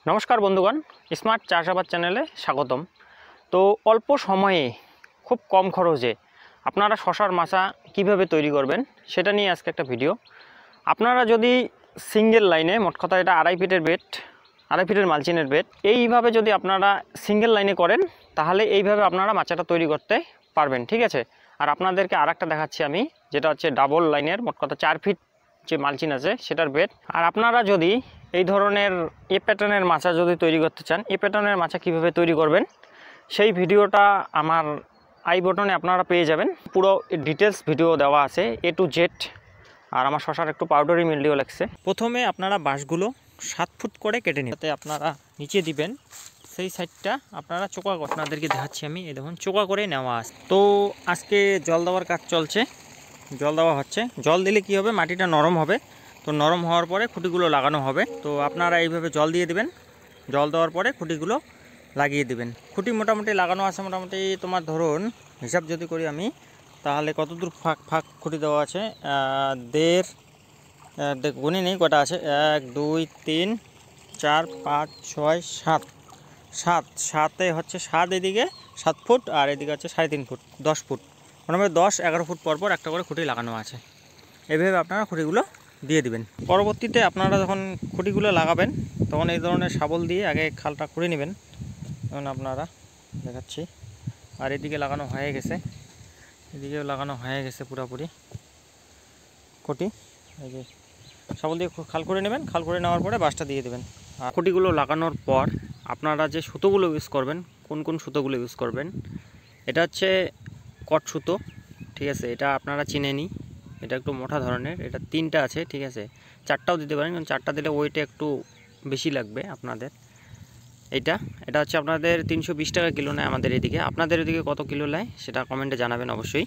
নমস্কার বন্ধুগণ, স্মার্ট চাষাবাদ চ্যানেলে স্বাগতম। তো অল্প সময়ে খুব কম খরচে আপনারা শশার মাচা কিভাবে তৈরি করবেন সেটা নিয়ে আজকে একটা ভিডিও। আপনারা যদি সিঙ্গেল লাইনে, মোট কথা এটা 2.5 ফিটের বেড, 2.5 ফিটের মালচিনের বেড, এইভাবে যদি আপনারা সিঙ্গেল লাইনে করেন তাহলে এইভাবে আপনারা মাচাটা তৈরি করতে পারবেন, ঠিক আছে। আর আপনাদেরকে আরেকটা দেখাচ্ছি আমি, যেটা হচ্ছে ডাবল লাইনের, মোট কথা 4 ফিট যে মালচিন আছে সেটার বেড। আর আপনারা যদি এই ধরনের এ প্যাটার্নের মাচা যদি তৈরি করতে চান, এ প্যাটার্নের মাচা কীভাবে তৈরি করবেন সেই ভিডিওটা আমার আই বটনে আপনারা পেয়ে যাবেন। পুরো ডিটেলস ভিডিও দেওয়া আছে A to Z। আর আমার শশার একটু পাউডারি মিলডিও লাগছে। প্রথমে আপনারা বাঁশগুলো 7 ফুট করে কেটে নিন, তাতে আপনারা নিচে দিবেন সেই সাইডটা আপনারা চোকা, আপনাদেরকে দেখাচ্ছি আমি, এই দেখুন চোকা করে নেওয়া আছে। তো আজকে জল দেওয়ার কাজ চলছে, জল দেওয়া হচ্ছে। জল দিলে কি হবে, মাটিটা নরম হবে। তো নরম হওয়ার পরে খুঁটিগুলো লাগানো হবে। তো আপনারা এইভাবে জল দিয়ে দিবেন, জল দেওয়ার পরে খুঁটিগুলো লাগিয়ে দিবেন। খুঁটি মোটামুটি লাগানো আছে, মোটামুটি তোমার ধরুন হিসাব যদি করি আমি, তাহলে কতদূর ফাঁক খুঁটি দেওয়া আছে, 1.5 গুনি নেই কটা আছে, 1 2 3 4 5 6 7 7 হচ্ছে 7, এদিকে 7 ফুট আর এদিকে হচ্ছে 3.5 ফুট, 10 ফুট, মোটামুটি 10-11 ফুট পর পর একটা করে খুঁটি লাগানো আছে। এইভাবে আপনারা খুঁটিগুলো দিয়ে দিবেন। পরবর্তীতে আপনারা যখন খুঁটিগুলো লাগাবেন তখন এই ধরনের শাবল দিয়ে আগে খালটা করে নেবেন। যেমন আপনারা দেখাচ্ছি, আর এদিকে লাগানো হয়ে গেছে, এদিকেও লাগানো হয়ে গেছে পুরোপুরি খুঁটি। এই যে শাবল দিয়ে খাল করে নেবেন, খাল করে নেওয়ার পরে বাঁশটা দিয়ে দেবেন। আর খুঁটিগুলো লাগানোর পর আপনারা যে সুতোগুলো ইউজ করবেন, কোন কোন সুতোগুলো ইউজ করবেন, এটা হচ্ছে কট সুতো, ঠিক আছে। এটা আপনারা চিনে নিই, এটা একটু মোটা ধরনের, এটা 3টা আছে, ঠিক আছে। 4টাও দিতে পারেন, কারণ 4টা দিলে ওয়েটে একটু বেশি লাগবে আপনাদের। এটা হচ্ছে আপনাদের 320 টাকা কিলো নেয় আমাদের এদিকে। আপনাদের এদিকে কত কিলো নেয় সেটা কমেন্টে জানাবেন অবশ্যই।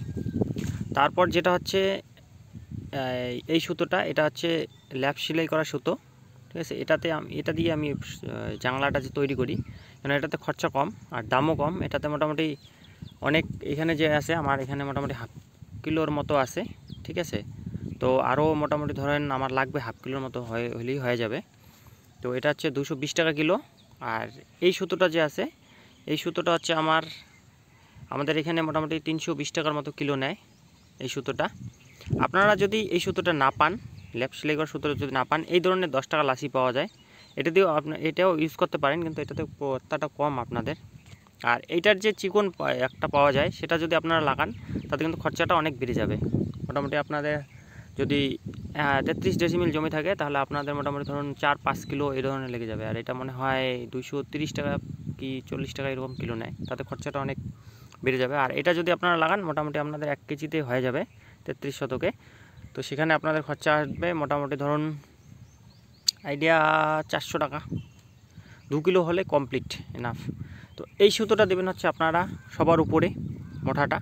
তারপর যেটা হচ্ছে এই সুতোটা, এটা হচ্ছে ল্যাপ সেলাই করা সুতো, ঠিক আছে। এটা দিয়ে আমি জানলাটা যে তৈরি করি, কারণ এটাতে খরচা কম আর দামও কম। এটাতে মোটামুটি অনেক, এখানে যে আছে আমার এখানে মোটামুটি 1/2 কিলোর মতো আছে, ঠিক আছে। তো আরও মোটামুটি ধরেন আমার লাগবে 1/2 কিলোর মতো হলেই হয়ে যাবে। তো এটা হচ্ছে 220 টাকা কিলো। আর এই সুতোটা যে আছে, এই সুতোটা হচ্ছে আমাদের এখানে মোটামুটি 320 টাকার মতো কিলো নেয় এই সুতোটা। আপনারা যদি এই সুতোটা না পান, ল্যাপ সেলাই করা সুতোটা যদি না পান, এই ধরনের 10 টাকা লাসি পাওয়া যায়, এটা দিয়েও এটাও ইউজ করতে পারেন, কিন্তু এটাতে পত্তাটা কম আপনাদের। আর এইটার যে চিকন একটা পাওয়া যায়, সেটা যদি আপনারা লাগান তাতে কিন্তু খরচাটা অনেক বেড়ে যাবে। মোটামুটি আপনাদের যদি 33 ডেসিমিল জমি থাকে তাহলে আপনাদের মোটামুটি ধরুন 4-5 কিলো এই ধরনের লেগে যাবে। আর এটা মনে হয় 230 টাকা কি 40 টাকা এরকম কিলো নেয়, তাতে খরচাটা অনেক বেড়ে যাবে। আর এটা যদি আপনারা লাগান মোটামুটি আপনাদের 1 কেজিতে হয়ে যাবে 33 শতকে। তো সেখানে আপনাদের খরচা আসবে মোটামুটি ধরুন আইডিয়া 400 টাকা, 2 কিলো হলে কমপ্লিট এনাফ। তো এই সুতোটা দেবেন হচ্ছে আপনারা সবার উপরে মোটাটা,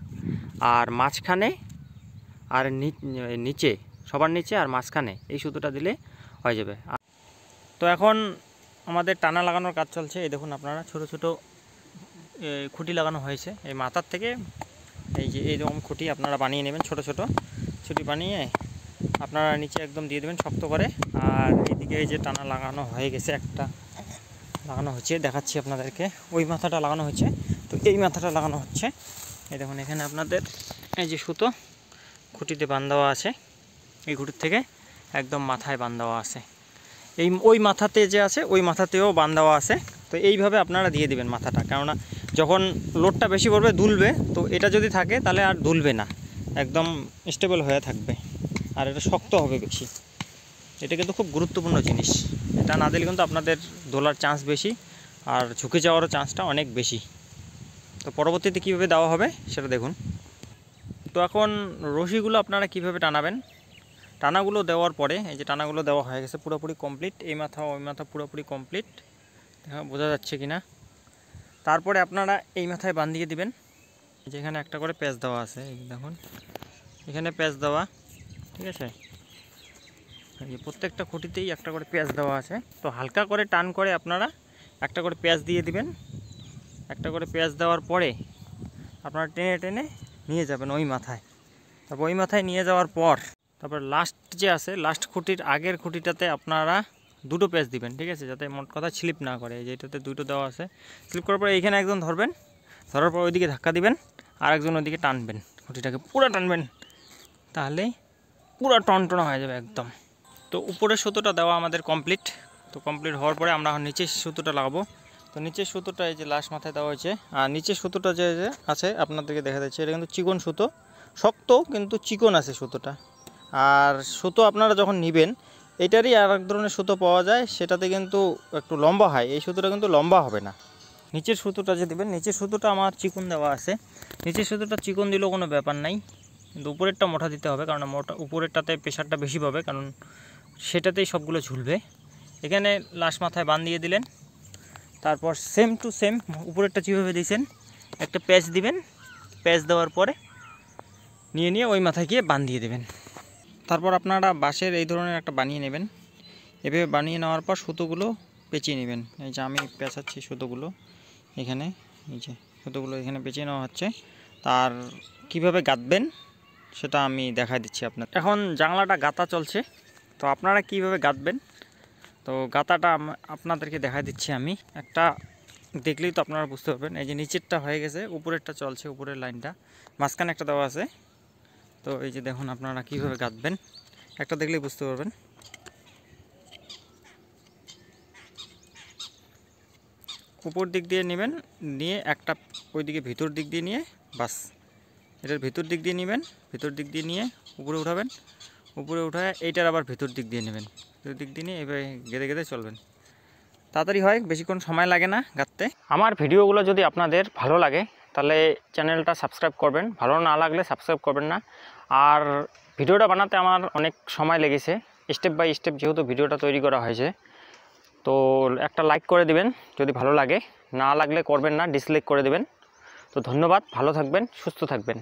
আর মাঝখানে আর নিচে, সবার নিচে আর মাঝখানে এই সুতোটা দিলে হয়ে যাবে। তো এখন আমাদের টানা লাগানোর কাজ চলছে। এই দেখুন আপনারা ছোট ছোট খুঁটি লাগানো হয়েছে। এই মাথার থেকে এই যে এইরকম খুঁটি আপনারা বানিয়ে নেবেন, ছোট ছোট ছুটি বানিয়ে আপনারা নিচে একদম দিয়ে দেবেন শক্ত করে। আর এইদিকে এই যে টানা লাগানো হয়ে গেছে, একটা লাগানো হচ্ছে, দেখাচ্ছি আপনাদেরকে। ওই মাথাটা লাগানো হচ্ছে, তো এই মাথাটা লাগানো হচ্ছে। এই দেখুন এখানে আপনাদের এই যে সুতো খুঁটিতে বাঁধ দেওয়া আছে, এই খুঁটির থেকে একদম মাথায় বাঁধ দেওয়া আছে। ওই মাথাতে যে আছে ওই মাথাতেও বাঁধ দেওয়া আছে। তো এইভাবে আপনারা দিয়ে দিবেন মাথাটা, কেননা যখন লোডটা বেশি পড়বে দুলবে, তো এটা যদি থাকে তাহলে আর দুলবে না, একদম স্টেবল হয়ে থাকবে। আর এটা শক্ত হবে বেশি। এটা কিন্তু খুব গুরুত্বপূর্ণ জিনিস, এটা না দিলে কিন্তু আপনাদের দোলার চান্স বেশি আর ঝুঁকে যাওয়ারও চান্সটা অনেক বেশি। তো পরবর্তীতে কীভাবে দেওয়া হবে সেটা দেখুন। তো এখন রশিগুলো আপনারা কিভাবে টানাবেন, টানাগুলো দেওয়ার পরে এই যে টানাগুলো দেওয়া হয়ে গেছে পুরোপুরি কমপ্লিট, এই মাথা ওই মাথা পুরোপুরি কমপ্লিট, বোঝা যাচ্ছে কি না। তারপরে আপনারা এই মাথায় বাঁধিয়ে দিবেন, যেখানে একটা করে প্যাচ দেওয়া আছে, এই দেখুন এখানে প্যাচ দেওয়া, ঠিক আছে। এই প্রত্যেকটা খুঁটিতেই একটা করে প্যাচ দেওয়া আছে। তো হালকা করে টান করে আপনারা একটা করে প্যাচ দিয়ে দিবেন। একটা করে প্যাচ দেওয়ার পরে আপনারা টেনে টেনে নিয়ে যাবেন ওই মাথায়। তারপর ওই মাথায় নিয়ে যাওয়ার পর তারপর লাস্ট যে আছে, লাস্ট খুঁটির আগের খুঁটিটাতে আপনারা দুটো পেঁচ দিবেন, ঠিক আছে, যাতে মোট কথা স্লিপ না করে। এই যে এটাতে দুটো দেওয়া আছে, স্লিপ করার পরে এইখানে একজন ধরবেন, ধরার পর ওইদিকে ধাক্কা দিবেন, আর একজন ওইদিকে টানবেন, খুঁটিটাকে পুরো টানবেন, তাহলেই পুরো টনটনা হয়ে যাবে একদম। তো উপরের সুতোটা দেওয়া আমাদের কমপ্লিট। তো কমপ্লিট হওয়ার পরে আমরা নিচের সুতোটা লাগাবো। তো নিচের সুতোটা এই যে লাস্ট মাথায় দেওয়া হয়েছে। আর নিচের সুতোটা যে আছে আপনাদেরকে দেখা যাচ্ছে, এটা কিন্তু চিকন সুতো, শক্ত কিন্তু চিকন আছে সুতোটা। আর সুতো আপনারা যখন নেবেন, এটারই আর এক ধরনের সুতো পাওয়া যায়, সেটাতে কিন্তু একটু লম্বা হয়, এই সুতোটা কিন্তু লম্বা হবে না। নিচের সুতোটা যে দেবেন, নিচের সুতোটা আমার চিকন দেওয়া আছে, নিচের সুতোটা চিকন দিলেও কোনো ব্যাপার নাই, কিন্তু উপরেরটা মোটা দিতে হবে, কারণ মোটা উপরেরটাতে প্রেশারটা বেশি পাবে, কারণ সেটাতেই সবগুলো ঝুলবে। এখানে লাস্ট মাথায় বান দিয়ে দিলেন, তারপর সেম টু সেম উপরেরটা যেভাবে দিয়েছেন একটা প্যাচ দিবেন, প্যাচ দেওয়ার পরে নিয়ে ওই মাথায় গিয়ে বান দিয়ে দেবেন। তারপর আপনারা বাঁশের এই ধরনের একটা বানিয়ে নেবেন। এভাবে বানিয়ে নেওয়ার পর সুতোগুলো পেঁচিয়ে নেবেন। এই যে আমি পেঁচাচ্ছি সুতোগুলো এখানে, এই যে সুতোগুলো এখানে পেঁচিয়ে নেওয়া হচ্ছে। তার কিভাবে গাঁথবেন সেটা আমি দেখাই দিচ্ছি আপনার। এখন জানলাটা গাঁথা চলছে, তো আপনারা কিভাবে গাঁথবেন, তো গাঁথাটা আপনাদেরকে দেখাই দিচ্ছি আমি। একটা দেখলেই তো আপনারা বুঝতে পারবেন। এই যে নিচেরটা হয়ে গেছে, উপরেরটা চলছে, উপরের লাইনটা মাঝখানে একটা দেওয়া আছে। তো এই যে দেখুন আপনারা কিভাবে গাঁথবেন, একটা দেখলেই বুঝতে পারবেন। উপর দিক দিয়ে নেবেন, নিয়ে একটা ওইদিকে ভিতর দিক দিয়ে নিয়ে, বাস এটার ভিতর দিক দিয়ে নেবেন, ভিতর দিক দিয়ে নিয়ে উপরে উঠাবেন, উপরে উঠায় এইটার আবার ভিতর দিক দিয়ে নেবেন, ভিতর দিক দিয়ে নিয়ে এভাবে গেঁথে গেঁথে চলবেন। তাড়াতাড়ি হয়, বেশিক্ষণ সময় লাগে না গাঁথতে। আমার ভিডিওগুলো যদি আপনাদের ভালো লাগে তাহলে চ্যানেলটা সাবস্ক্রাইব করবেন, ভালো না লাগলে সাবস্ক্রাইব করবেন না। আর ভিডিওটা বানাতে আমার অনেক সময় লেগেছে, স্টেপ বাই স্টেপ যেহেতু ভিডিওটা তৈরি করা হয়েছে। তো একটা লাইক করে দিবেন যদি ভালো লাগে, না লাগলে করবেন না, ডিসলাইক করে দেবেন। তো ধন্যবাদ, ভালো থাকবেন, সুস্থ থাকবেন।